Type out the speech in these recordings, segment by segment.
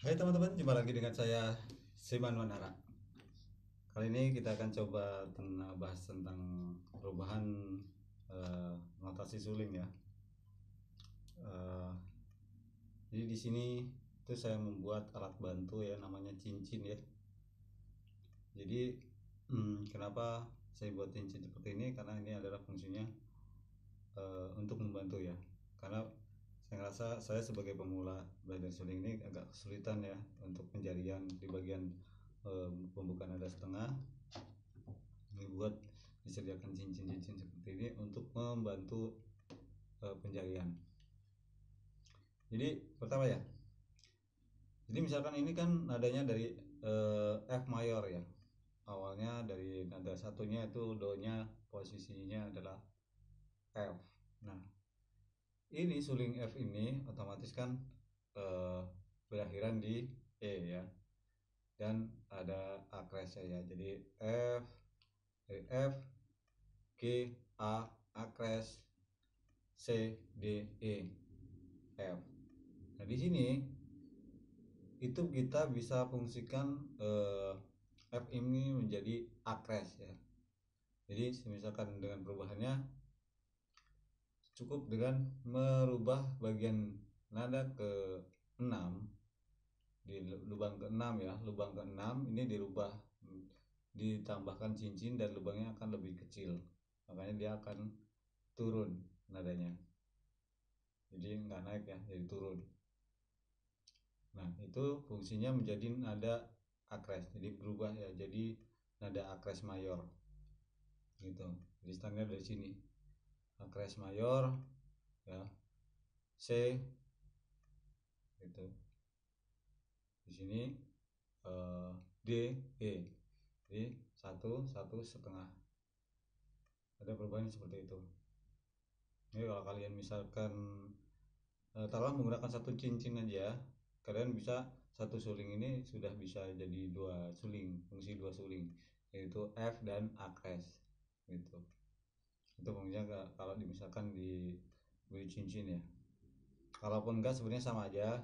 Hai teman-teman, jumpa lagi dengan saya Siman Manara. Kali ini kita akan coba bahas tentang perubahan notasi suling ya. Eh, jadi di sini itu saya membuat alat bantu ya, namanya cincin ya. Jadi kenapa saya buat cincin seperti ini? Karena ini adalah fungsinya untuk membantu ya. Karena saya ngerasa saya sebagai pemula belajar suling ini agak kesulitan ya untuk penjarian di bagian pembukaan nada setengah. Dibuat disediakan cincin-cincin seperti ini untuk membantu penjarian. Jadi pertama ya, jadi misalkan ini kan nadanya dari F mayor ya, awalnya dari nada satunya itu do nya posisinya adalah F. Nah ini suling F ini otomatis kan berakhiran di E ya, dan ada akresnya ya, jadi F dari F G A akres C D E F. Nah di sini itu kita bisa fungsikan F ini menjadi akres ya. Jadi misalkan dengan perubahannya cukup dengan merubah bagian nada ke 6 di lubang ke-6 ya, lubang ke-6 ini dirubah, ditambahkan cincin dan lubangnya akan lebih kecil, makanya dia akan turun nadanya, jadi nggak naik ya, jadi turun. Nah itu fungsinya menjadi nada akres, jadi berubah ya jadi nada akres mayor gitu. Jadi standar dari sini akres mayor ya, C gitu. Di sini D E, jadi satu setengah, ada perubahan seperti itu. Ini kalau kalian misalkan taruhlah menggunakan satu cincin aja, kalian bisa satu suling ini sudah bisa jadi dua suling, fungsi dua suling, yaitu F dan akres gitu. Itu fungsinya kalau misalkan di cincin ya. Kalaupun enggak sebenarnya sama aja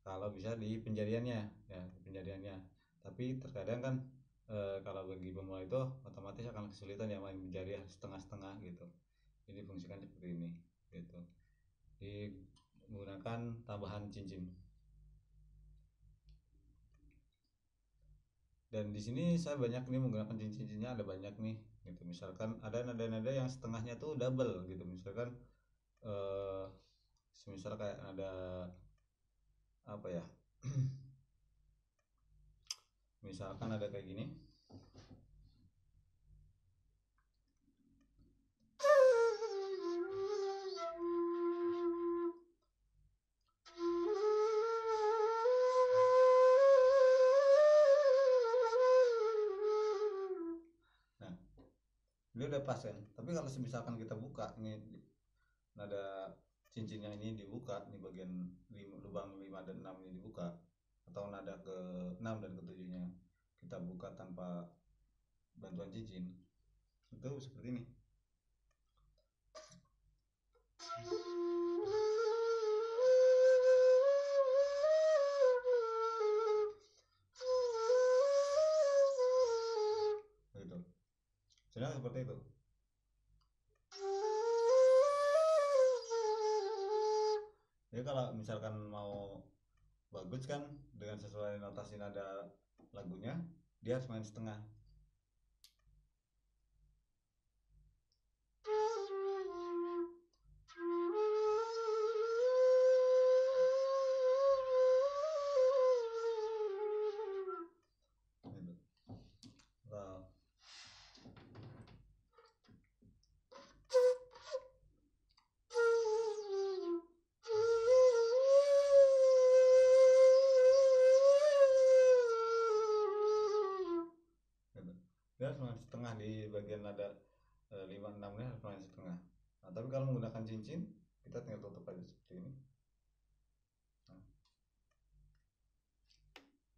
kalau bisa di penjariannya ya, penjariannya. Tapi terkadang kan kalau bagi pemula itu otomatis akan kesulitan ya main menjari setengah-setengah gitu. Ini fungsikan seperti ini gitu. Menggunakan tambahan cincin. Dan di sini saya banyak nih menggunakan cincin-cincinnya, ada banyak nih gitu. Misalkan ada nada-nada yang setengahnya tuh double gitu. Misalkan semisal kayak ada apa ya? Misalkan ada kayak gini. Nah, ini udah pas kan. Tapi kalau misalkan kita buka nih nada cincinnya ini dibuka, nih bagian lubang 5 dan 6 ini dibuka, atau nada ke 6 dan ke 7 nya kita buka tanpa bantuan cincin, itu seperti ini. Gitu. Sebenarnya seperti itu. Jadi kalau misalkan mau bagus kan dengan sesuai notasi nada lagunya, dia harus main setengah. Gitu. Wow. Gitu. Dia harus main setengah di bagian nada 5 6 nya harus main setengah. Nah, tapi kalau menggunakan cincin kita tinggal tutup aja seperti ini. Nah,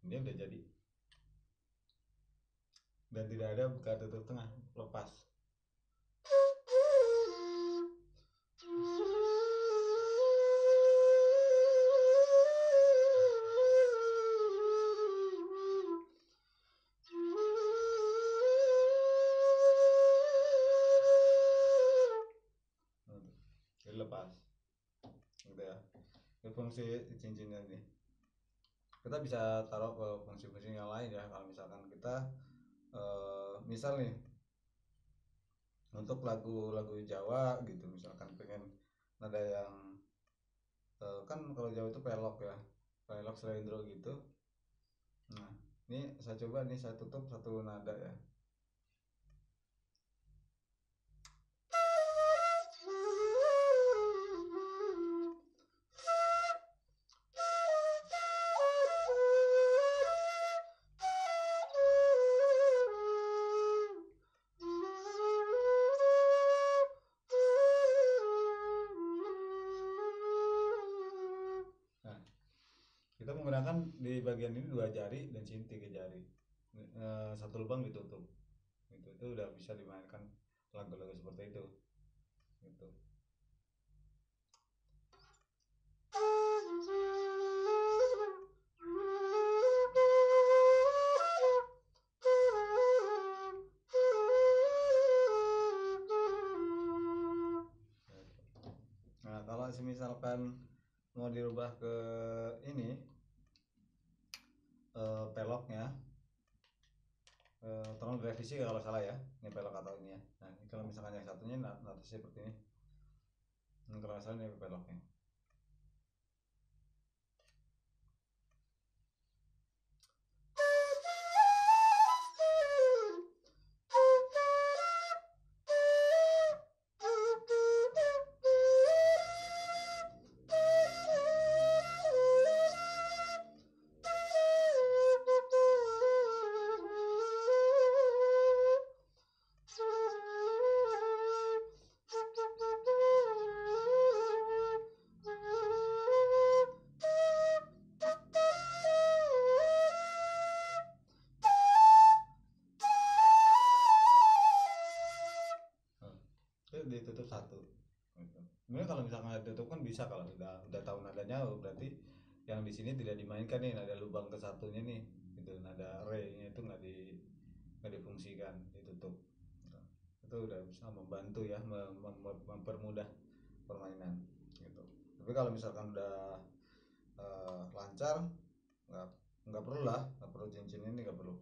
ini udah jadi dan tidak ada buka tutup tengah, lepas. fungsi cincinnya ini. Kita bisa taruh ke fungsi-fungsi yang lain ya. Kalau misalkan kita misal nih untuk lagu-lagu Jawa gitu, misalkan pengen nada yang kan kalau Jawa itu pelok ya, pelok selendro gitu. Nah, ini saya coba nih, saya tutup satu nada ya. Nah, kita menggunakan di bagian ini 2 jari dan sini 3 jari. Satu lubang ditutup. Itu udah bisa dimainkan lagu-lagu seperti itu. Gitu. Nah, kalau misalkan mau dirubah ke ini peloknya, tolong direvisi kalau salah ya, ini pelok atau ini ya. Nah, ini kalau misalkan yang satunya notasi seperti ini. Ini kalau salah ini peloknya. Itu ditutup satu gitu. Sebenarnya kalau misalkan ditutup kan bisa, kalau udah tahu nadanya berarti yang di sini tidak dimainkan nih, nada lubang ke satunya nih gitu, nada re nya itu nggak difungsikan, ditutup gitu. Itu udah bisa membantu ya, mempermudah permainan gitu. Tapi kalau misalkan udah lancar, nggak nggak perlu lah, nggak perlu cincin ini, nggak perlu.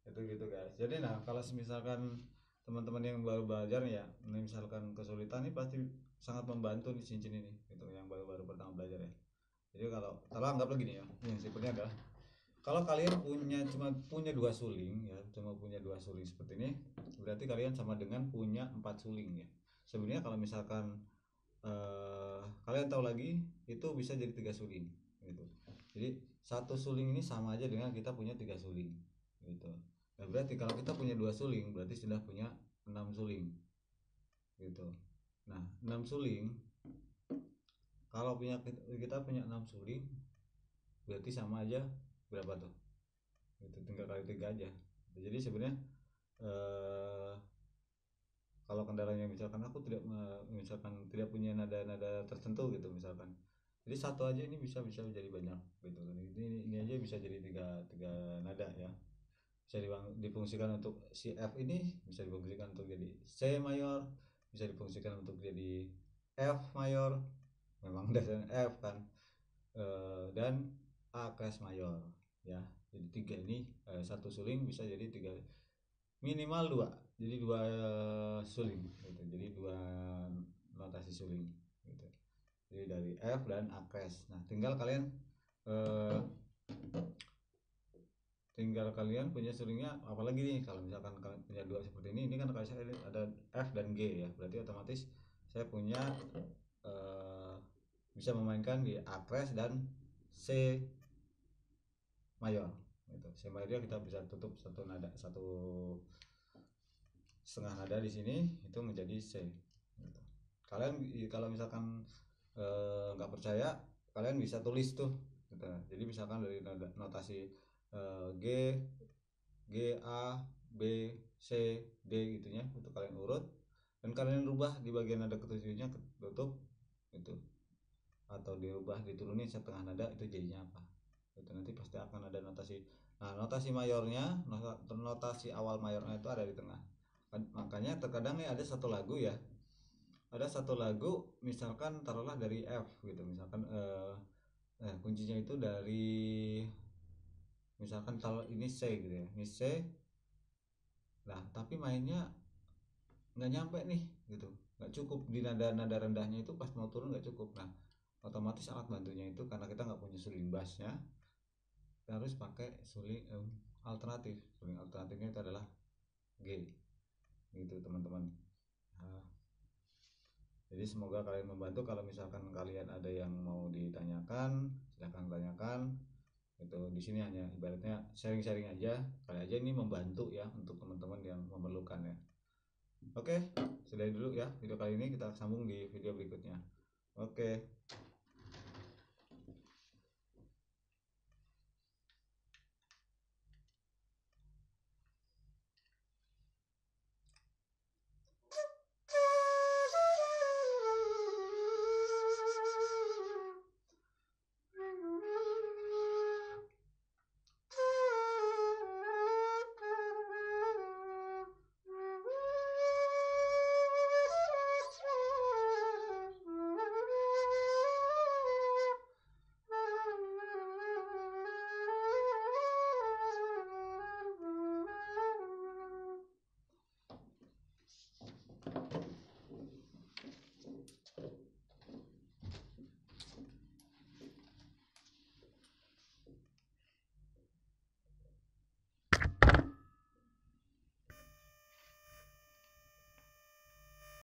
Itu gitu guys. Jadi nah, kalau misalkan teman-teman yang baru belajar nih ya, misalkan kesulitan nih, pasti sangat membantu nih cincin ini gitu, yang baru-baru pertama belajar ya. Jadi kalau anggaplah gini ya, yang simpelnya adalah kalau kalian cuma punya 2 suling ya, cuma punya 2 suling seperti ini, berarti kalian sama dengan punya 4 suling ya. Sebenarnya kalau misalkan kalian tahu lagi, itu bisa jadi 3 suling gitu. Jadi 1 suling ini sama aja dengan kita punya 3 suling gitu. Nah, berarti kalau kita punya 2 suling, berarti sudah punya 6 suling gitu. Nah, 6 suling, kalau kita punya 6 suling, berarti sama aja berapa tuh? Itu tinggal kali 3 aja. Jadi sebenarnya eh, kalau kendalanya misalkan aku misalkan tidak punya nada-nada tertentu gitu misalkan, jadi satu aja ini bisa bisa jadi banyak gitu kan. Ini aja bisa jadi tiga nada ya. Bisa difungsikan untuk si F ini, bisa difungsikan untuk jadi C mayor, bisa difungsikan untuk jadi F mayor, memang dasarnya F kan. Dan A keras mayor ya. Jadi tiga ini, 1 suling bisa jadi tiga, minimal 2, jadi 2 suling gitu. Jadi 2 notasi suling gitu. Jadi dari F dan A keras. Nah, eh, tinggal kalian punya sulingnya apalagi nih. Kalau misalkan kalian punya 2 seperti ini kan kalau saya ada F dan G ya, berarti otomatis saya punya bisa memainkan di A keras dan C mayor gitu. C mayornya kita bisa tutup satu nada, 1,5 nada di sini, itu menjadi C gitu. Kalian kalau misalkan nggak percaya, kalian bisa tulis tuh gitu. Jadi misalkan dari notasi G G A B C D gitunya, itu kalian urut dan kalian rubah di bagian nada ketujuhnya, tutup itu, atau dirubah diturunin setengah nada, itu jadinya apa itu nanti pasti akan ada notasi. Nah, notasi mayornya, notasi awal mayornya itu ada di tengah. Makanya terkadang nih ada satu lagu ya, ada satu lagu misalkan taruhlah dari F gitu, misalkan kuncinya itu dari misalkan kalau ini C gitu ya, ini C, nah tapi mainnya nggak nyampe nih gitu, nggak cukup di nada rendahnya itu, pas mau turun nggak cukup. Nah otomatis alat bantunya itu karena kita nggak punya suling bassnya, kita harus pakai suling alternatif. Suling alternatifnya itu adalah G gitu teman-teman. Nah, jadi semoga kalian membantu. Kalau misalkan kalian ada yang mau ditanyakan, silahkan tanyakan. Itu di sini hanya ibaratnya sharing-sharing aja. Kali aja ini membantu ya untuk teman-teman yang memerlukan ya. Oke, sudah dulu ya video kali ini, kita sambung di video berikutnya. Oke.